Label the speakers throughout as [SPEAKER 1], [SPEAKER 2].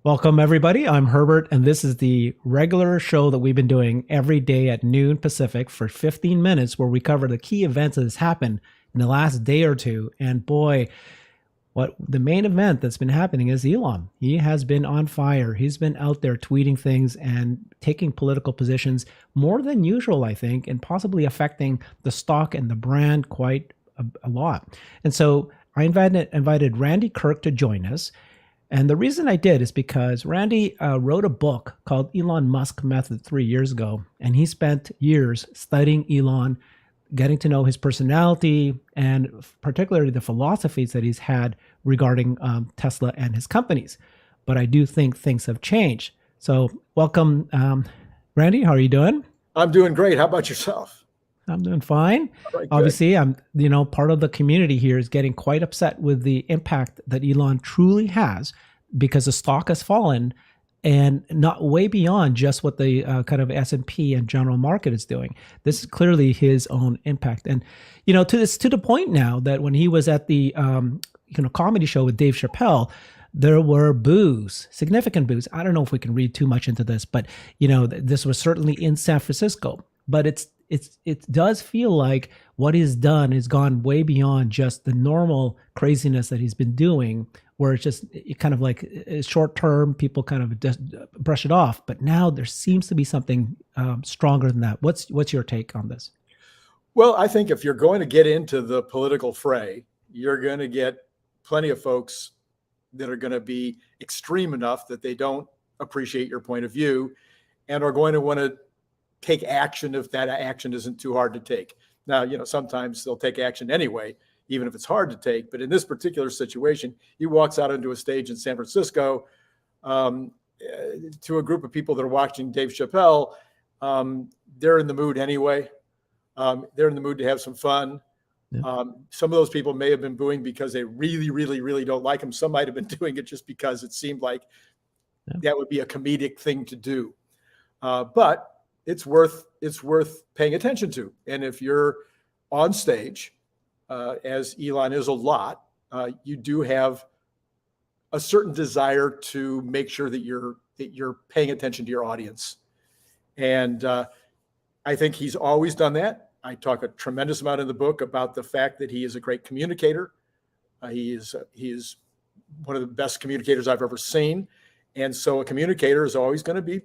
[SPEAKER 1] Welcome, everybody. I'm Herbert, and this is the regular show that we've been doing every day at noon Pacific for 15 minutes, where we cover the key events that has happened in the last day or two. And boy, what the main event that's been happening is Elon. He has been on fire. He's been out there tweeting things and taking political positions more than usual, I think, and possibly affecting the stock and the brand quite a lot. And so I invited Randy Kirk to join us. And the reason I did is because Randy wrote a book called Elon Musk Method 3 years ago. And he spent years studying Elon, getting to know his personality, and particularly the philosophies that he's had regarding Tesla and his companies. But I do think things have changed. So welcome, Randy. How are you doing?
[SPEAKER 2] I'm doing great. How about yourself?
[SPEAKER 1] I'm doing fine.
[SPEAKER 2] Right, good.
[SPEAKER 1] Obviously, I'm, part of the community here is getting quite upset with the impact that Elon truly has because the stock has fallen and not way beyond just what the kind of S&P and general market is doing. This is clearly his own impact. And, to the point now that when he was at the, comedy show with Dave Chappelle, there were boos, significant boos. I don't know if we can read too much into this, but, this was certainly in San Francisco. But it does feel like what he's done has gone way beyond just the normal craziness that he's been doing, where it's just kind of like short term, people kind of just brush it off. But now there seems to be something stronger than that. What's your take on this?
[SPEAKER 2] Well, I think if you're going to get into the political fray, you're going to get plenty of folks that are going to be extreme enough that they don't appreciate your point of view and are going to want to take action if that action isn't too hard to take. Now, sometimes they'll take action anyway, even if it's hard to take. But in this particular situation, he walks out onto a stage in San Francisco to a group of people that are watching Dave Chappelle. They're in the mood anyway. They're in the mood to have some fun. Yeah. Some of those people may have been booing because they really, really, really don't like him. Some might have been doing it just because it seemed like that would be a comedic thing to do. But it's worth paying attention to. And if you're on stage, as Elon is a lot, you do have a certain desire to make sure that you're paying attention to your audience. And I think he's always done that. I talk a tremendous amount in the book about the fact that he is a great communicator. He is one of the best communicators I've ever seen. And so a communicator is always going to be,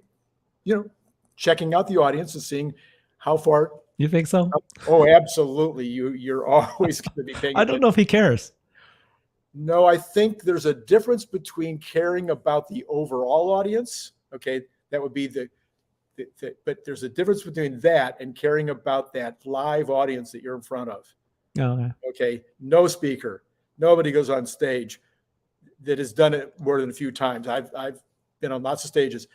[SPEAKER 2] checking out the audience and seeing how far.
[SPEAKER 1] You think so?
[SPEAKER 2] Oh, absolutely. You're always going to be paying attention.
[SPEAKER 1] I don't know if he cares.
[SPEAKER 2] No, I think there's a difference between caring about the overall audience. Okay. That would be but there's a difference between that and caring about that live audience that you're in front of.
[SPEAKER 1] Oh,
[SPEAKER 2] okay. No speaker. Nobody goes on stage that has done it more than a few times. I've been on lots of stages.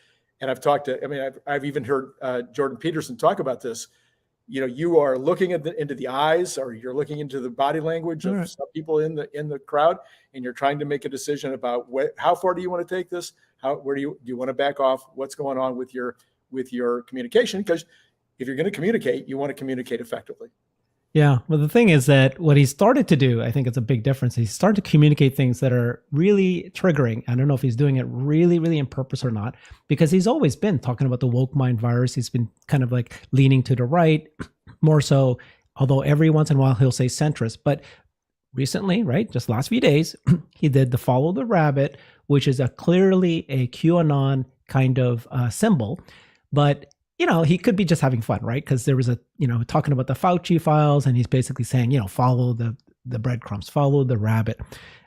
[SPEAKER 2] And I've talked to, I've even heard Jordan Peterson talk about this. You are looking into the eyes, or you're looking into the body language of some people in the crowd, and you're trying to make a decision about how far do you want to take this? Where do you want to back off? What's going on with your communication? Because if you're going to communicate, you want to communicate effectively.
[SPEAKER 1] Yeah. Well, the thing is that what he started to do, I think it's a big difference. He started to communicate things that are really triggering. I don't know if he's doing it really, really on purpose or not, because he's always been talking about the woke mind virus. He's been kind of like leaning to the right more so, although every once in a while he'll say centrist. But recently, right, just last few days, he did the follow the rabbit, which is clearly a QAnon kind of symbol. But he could be just having fun, right? Because there was talking about the Fauci files, and he's basically saying, follow the breadcrumbs, follow the rabbit.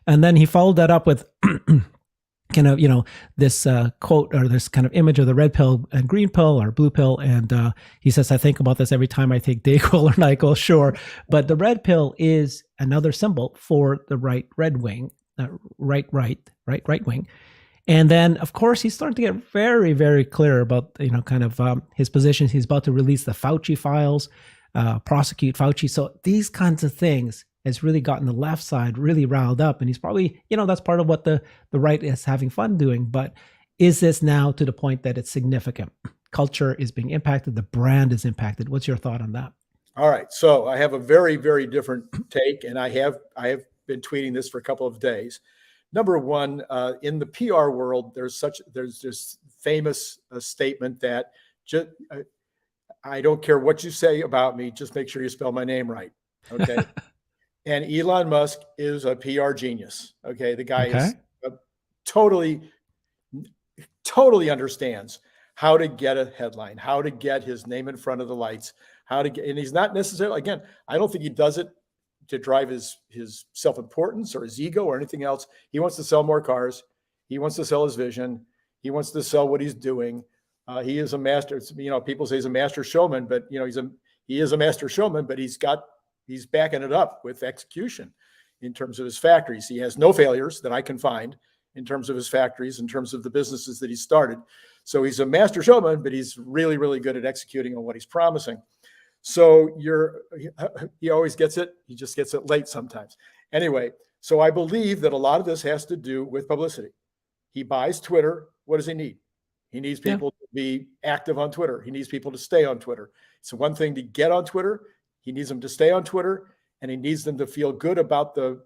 [SPEAKER 1] And then he followed that up with kind of, this quote or this kind of image of the red pill and green pill or blue pill. And he says, I think about this every time I take Dayquil or NyQuil, sure. But the red pill is another symbol for the right wing. And then, of course, he's starting to get very, very clear about, his positions. He's about to release the Fauci files, prosecute Fauci. So these kinds of things has really gotten the left side really riled up. And he's probably, that's part of what the right is having fun doing. But is this now to the point that it's significant? Culture is being impacted. The brand is impacted. What's your thought on that?
[SPEAKER 2] All right. So I have a very, very different take, and I have been tweeting this for a couple of days. Number one, in the PR world, there's this famous statement that just, I don't care what you say about me, just make sure you spell my name right. Okay. And Elon Musk is a PR genius. Okay. The guy is
[SPEAKER 1] Okay.
[SPEAKER 2] totally, totally understands how to get a headline, how to get his name in front of the lights, how to get, and he's not necessarily, again, I don't think he does it to drive his self-importance or his ego or anything else. He wants to sell more cars. He wants to sell his vision. He wants to sell what he's doing. He is a master. People say he's a master showman, but he is a master showman, but he's backing it up with execution in terms of his factories. He has no failures that I can find in terms of his factories, in terms of the businesses that he started. So he's a master showman, but he's really, really good at executing on what he's promising. So he always gets it. He just gets it late sometimes. Anyway, so I believe that a lot of this has to do with publicity. He buys Twitter. What does he need? He needs people to be active on Twitter. He needs people to stay on Twitter. It's one thing to get on Twitter. He needs them to stay on Twitter, and he needs them to feel good about the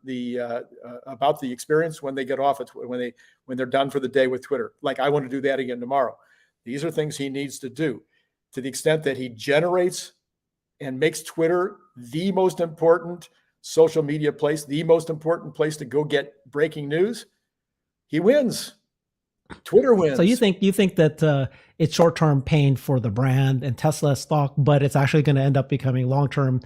[SPEAKER 2] experience when they get off it, when they're done for the day with Twitter. Like, I want to do that again tomorrow. These are things he needs to do. To the extent that he generates and makes Twitter the most important social media place, the most important place to go get breaking news, he wins. Twitter wins.
[SPEAKER 1] So you think that it's short-term pain for the brand and Tesla stock, but it's actually going to end up becoming long-term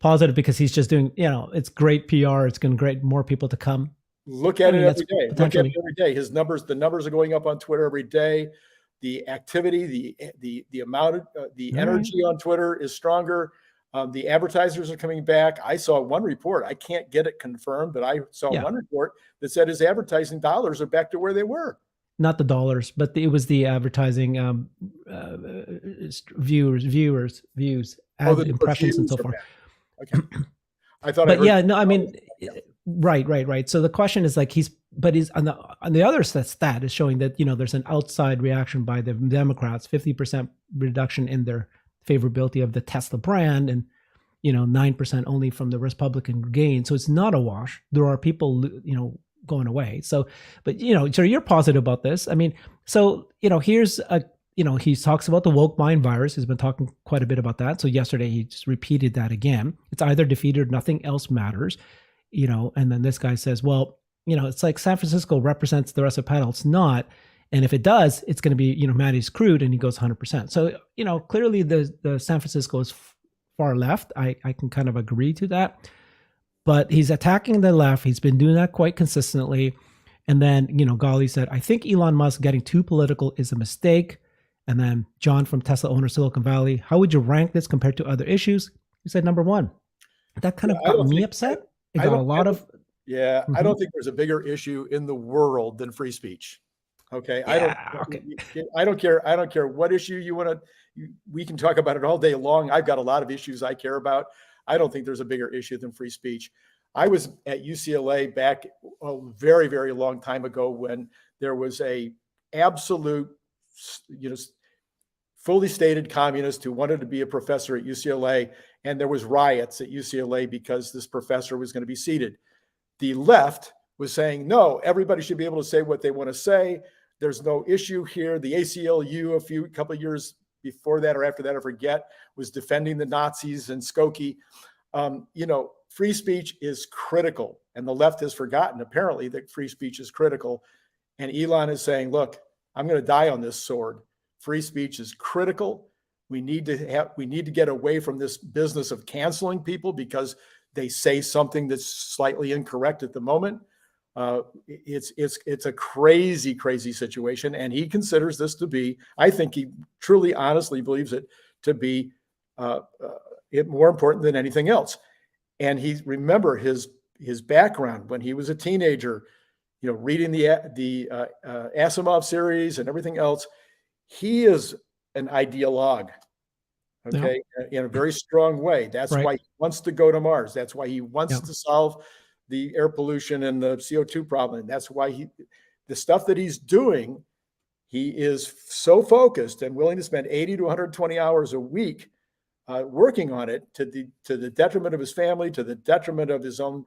[SPEAKER 1] positive because he's just doing, it's great PR. It's going to get more people to come.
[SPEAKER 2] Look at it every day. Look at it every day. The numbers are going up on Twitter every day. The activity, the amount of the energy on Twitter is stronger. The advertisers are coming back. I saw one report. I can't get it confirmed, but I saw one report that said his advertising dollars are back to where they were.
[SPEAKER 1] Not the dollars, but it was the advertising views, ad impressions, and so forth.
[SPEAKER 2] Okay. I thought.
[SPEAKER 1] Right. So the question is like he's on the other stat is showing that there's an outside reaction by the Democrats, 50% reduction in their favorability of the Tesla brand, and 9% only from the Republican gain. So it's not a wash. There are people going away. So, but so you're positive about this. I mean, so here's he talks about the woke mind virus. He's been talking quite a bit about that. So yesterday he just repeated that again. It's either defeated or nothing else matters. And then this guy says, well, it's like San Francisco represents the rest of the panel. It's not. And if it does, it's going to be, Matty's crude, and he goes 100%. So, clearly the San Francisco is far left. I can kind of agree to that. But he's attacking the left. He's been doing that quite consistently. And then, Gali said, I think Elon Musk getting too political is a mistake. And then John from Tesla owner Silicon Valley, how would you rank this compared to other issues? He said number one. That kind of got me upset. It got a lot of...
[SPEAKER 2] Yeah, I don't think there's a bigger issue in the world than free speech. Okay. I don't care what issue you want to, we can talk about it all day long. I've got a lot of issues I care about. I don't think there's a bigger issue than free speech. I was at UCLA back a very, very long time ago when there was a absolute, fully stated communist who wanted to be a professor at UCLA. And there was riots at UCLA because this professor was going to be seated. The left was saying, no, everybody should be able to say what they want to say. There's no issue here. The ACLU, a couple of years before that or after that, I forget, was defending the Nazis and Skokie. Free speech is critical. And the left has forgotten, apparently, that free speech is critical. And Elon is saying, look, I'm going to die on this sword. Free speech is critical. We need to get away from this business of canceling people because they say something that's slightly incorrect at the moment. It's a crazy, crazy situation. And he considers this to be, I think he truly, honestly believes it to be more important than anything else. And remember his background when he was a teenager, reading the Asimov series and everything else. He is an ideologue. Okay. In a very strong way. That's why he wants to go to Mars. That's why he wants to solve the air pollution and the CO2 problem. That's why the stuff that he's doing, he is so focused and willing to spend 80 to 120 hours a week working on it to the detriment of his family, to the detriment of his own,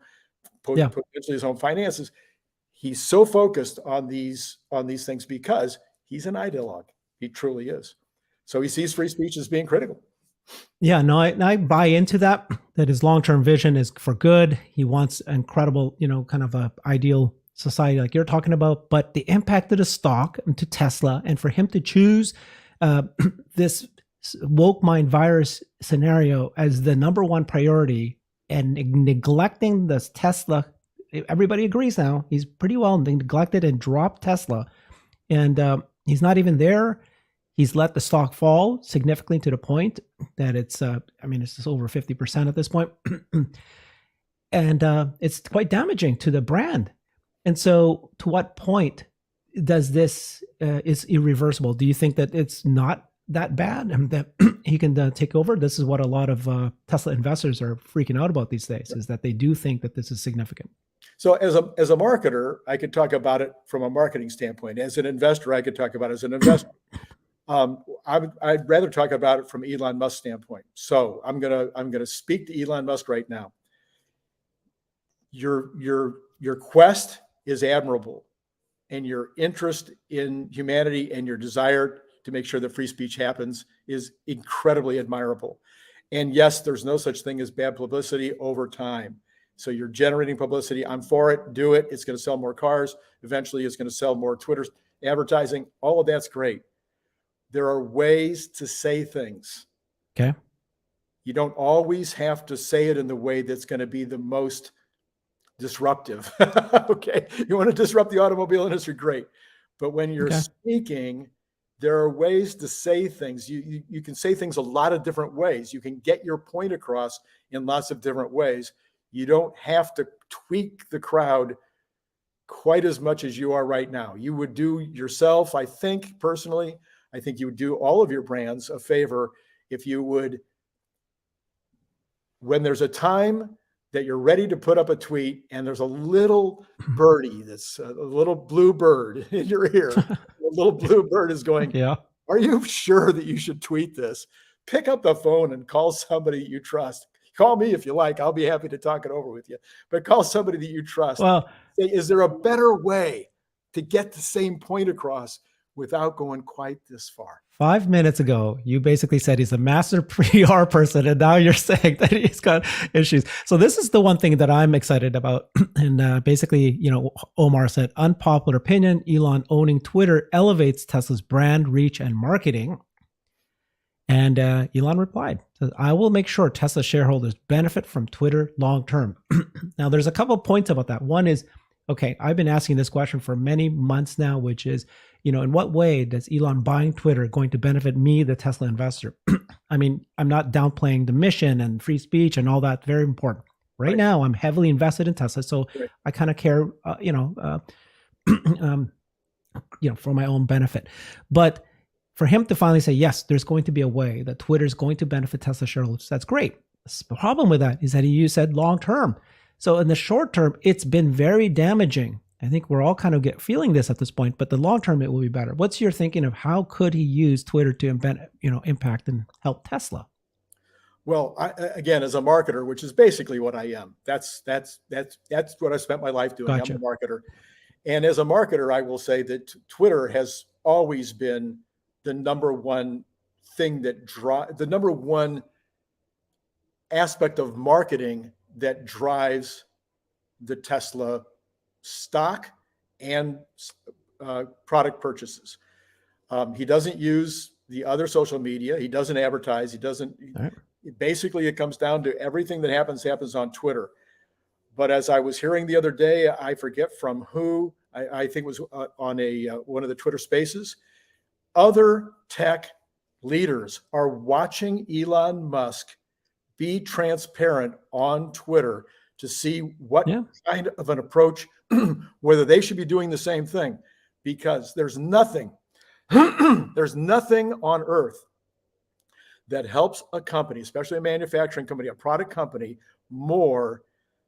[SPEAKER 2] potentially his own finances. he's so focused on these things because he's an ideologue. He truly is. So he sees free speech as being critical.
[SPEAKER 1] Yeah, no, I buy into that his long-term vision is for good. He wants incredible, kind of a ideal society like you're talking about, but the impact of the stock and to Tesla, and for him to choose this woke mind virus scenario as the number one priority and neglecting this Tesla, everybody agrees now he's pretty well neglected and dropped Tesla, and he's not even there. He's let the stock fall significantly to the point that it's just over 50% at this point. And it's quite damaging to the brand. And so to what point does this is irreversible? Do you think that it's not that bad and that he can take over? This is what a lot of Tesla investors are freaking out about these days, is that they do think that this is significant.
[SPEAKER 2] So as a marketer, I could talk about it from a marketing standpoint. As an investor, I could talk about it as an investor. I'd rather talk about it from Elon Musk's standpoint. So I'm gonna speak to Elon Musk right now. Your quest is admirable, and your interest in humanity and your desire to make sure that free speech happens is incredibly admirable. And yes, there's no such thing as bad publicity over time. So you're generating publicity. I'm for it. Do it. It's going to sell more cars. Eventually, it's going to sell more Twitter advertising. All of that's great. There are ways to say things.
[SPEAKER 1] Okay.
[SPEAKER 2] You don't always have to say it in the way that's going to be the most disruptive. Okay. You want to disrupt the automobile industry? Great. But when you're speaking, there are ways to say things. You can say things a lot of different ways. You can get your point across in lots of different ways. You don't have to tweak the crowd quite as much as you are right now. You would do yourself, I think, personally, I think you would do all of your brands a favor if you would, when there's a time that you're ready to put up a tweet and there's a little birdie, that's a little blue bird in your ear, a little blue bird is going,
[SPEAKER 1] yeah,
[SPEAKER 2] are you sure that you should tweet this? Pick up the phone and call somebody you trust. Call me if you like. I'll be happy to talk it over with you. But call somebody that you trust.
[SPEAKER 1] Well,
[SPEAKER 2] say, is there a better way to get the same point across without going quite this far?
[SPEAKER 1] 5 minutes ago, you basically said he's a master PR person, and now you're saying that he's got issues. So this is the one thing that I'm excited about. And basically, Omar said, unpopular opinion, Elon owning Twitter elevates Tesla's brand, reach, and marketing. And Elon replied, I will make sure Tesla shareholders benefit from Twitter long term. Now, there's a couple of points about that. One is, okay, I've been asking this question for many months now, which is, in what way does Elon buying Twitter going to benefit me, the Tesla investor? I mean, I'm not downplaying the mission and free speech and all that. Very important. Right now, I'm heavily invested in Tesla, so I kind of care, for my own benefit. But for him to finally say, yes, there's going to be a way that Twitter is going to benefit Tesla shareholders, that's great. The problem with that is that you said long term. So in the short term, it's been very damaging. I think we're all kind of feeling this at this point, but the long term, it will be better. What's your thinking of how could he use Twitter to impact and help Tesla?
[SPEAKER 2] Well, again, as a marketer, which is basically what I am, that's what I spent my life doing.
[SPEAKER 1] Gotcha.
[SPEAKER 2] I'm a marketer. And as a marketer, I will say that Twitter has always been the number one thing the number one aspect of marketing that drives the Tesla stock and product purchases. He doesn't use the other social media. He doesn't advertise. He doesn't. Right. Basically, it comes down to everything that happens on Twitter. But as I was hearing the other day, I forget from who, I think it was on one of the Twitter spaces, other tech leaders are watching Elon Musk be transparent on Twitter to see what kind of an approach, whether they should be doing the same thing, because there's nothing on earth that helps a company, especially a manufacturing company, a product company, more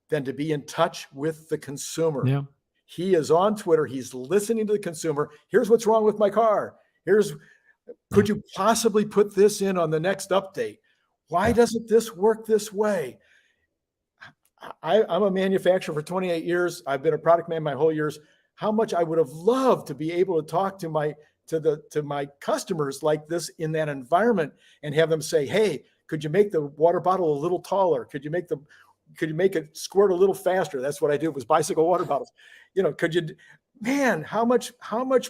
[SPEAKER 2] than to be in touch with the consumer.
[SPEAKER 1] Yeah.
[SPEAKER 2] He is on Twitter. He's listening to the consumer. Here's what's wrong with my car. Could you possibly put this in on the next update? Why doesn't this work this way? I'm a manufacturer for 28 years. I've been a product man my whole years. how much I would have loved to be able to talk to my customers like this in that environment and have them say, hey, could you make the water bottle a little taller? Could you make it squirt a little faster? That's what I do with bicycle water bottles. Man, how much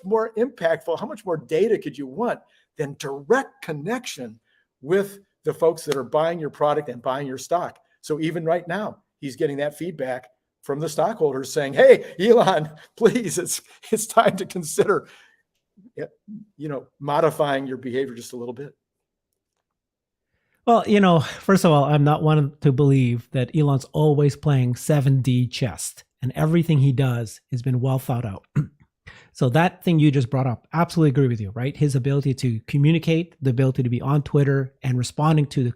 [SPEAKER 2] more impactful, how much more data could you want than direct connection with the folks that are buying your product and buying your stock? So even right now, he's getting that feedback from the stockholders saying, hey, Elon, please, it's time to consider, modifying your behavior just a little bit.
[SPEAKER 1] Well, first of all, I'm not one to believe that Elon's always playing 7D chess, and everything he does has been well thought out. So that thing you just brought up, absolutely agree with you, right? His ability to communicate, the ability to be on Twitter and responding to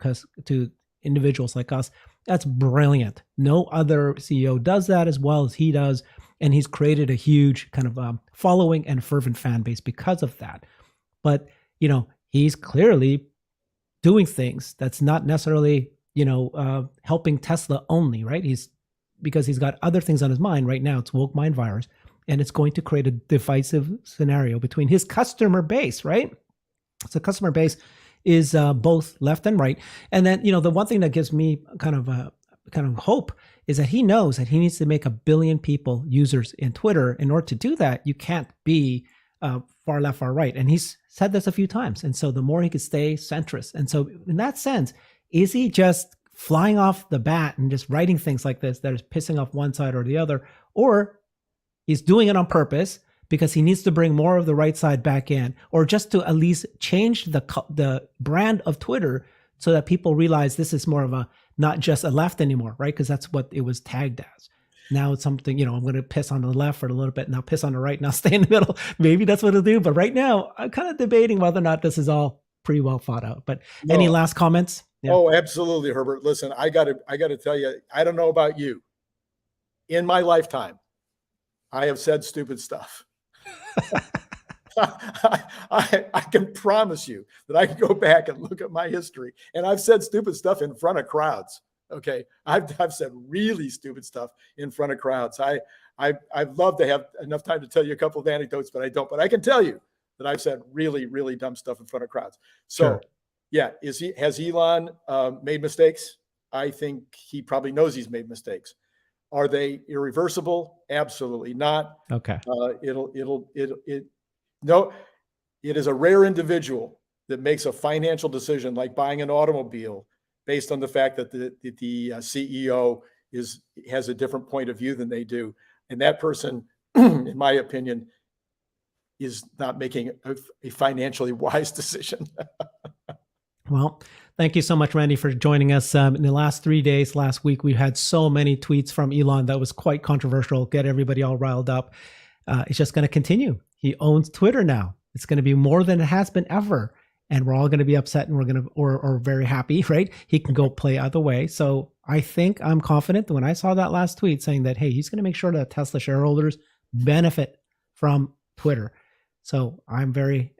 [SPEAKER 1] individuals like us, that's brilliant. No other CEO does that as well as he does, and he's created a huge kind of following and fervent fan base because of that. But he's clearly doing things that's not necessarily helping Tesla only, right? Because he's got other things on his mind right now. It's woke mind virus, and it's going to create a divisive scenario between his customer base, right? So customer base is both left and right. And then the one thing that gives me kind of hope is that he knows that he needs to make 1 billion people users in Twitter. In order to do that, you can't be far left, far right. And he's said this a few times. And so the more he could stay centrist. And so in that sense, is he just flying off the bat and just writing things like this that is pissing off one side or the other? Or he's doing it on purpose because he needs to bring more of the right side back in, or just to at least change the brand of Twitter so that people realize this is more of a, not just a left anymore, right? Because that's what it was tagged as. Now it's something, I'm going to piss on the left for a little bit, now piss on the right, now stay in the middle. Maybe that's what it'll do. But right now, I'm kind of debating whether or not this is all pretty well thought out. But any last comments?
[SPEAKER 2] Yeah. Oh, absolutely, Herbert. Listen, I got to tell you, I don't know about you. In my lifetime, I have said stupid stuff. I can promise you that I can go back and look at my history, and I've said stupid stuff in front of crowds. Okay, I've said really stupid stuff in front of crowds. I'd love to have enough time to tell you a couple of anecdotes, but I don't. But I can tell you that I've said really, really dumb stuff in front of crowds. So, sure. Yeah, has Elon made mistakes? I think he probably knows he's made mistakes. Are they irreversible? Absolutely not.
[SPEAKER 1] Okay.
[SPEAKER 2] No, it is a rare individual that makes a financial decision like buying an automobile based on the fact that the CEO has a different point of view than they do. And that person, in my opinion, is not making a financially wise decision.
[SPEAKER 1] Well, thank you so much, Randy, for joining us. In the last 3 days, last week, we had so many tweets from Elon that was quite controversial, get everybody all riled up. It's just going to continue. He owns Twitter now. It's going to be more than it has been ever. And we're all going to be upset and we're going to, or very happy, right? He can go play either way. So I think I'm confident that when I saw that last tweet saying that, hey, he's going to make sure that Tesla shareholders benefit from Twitter. So I'm very,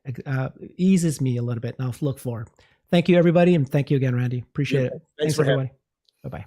[SPEAKER 1] eases me a little bit. Now look forward. Thank you, everybody. And thank you again, Randy. Appreciate it.
[SPEAKER 2] Thanks
[SPEAKER 1] everybody. Bye-bye.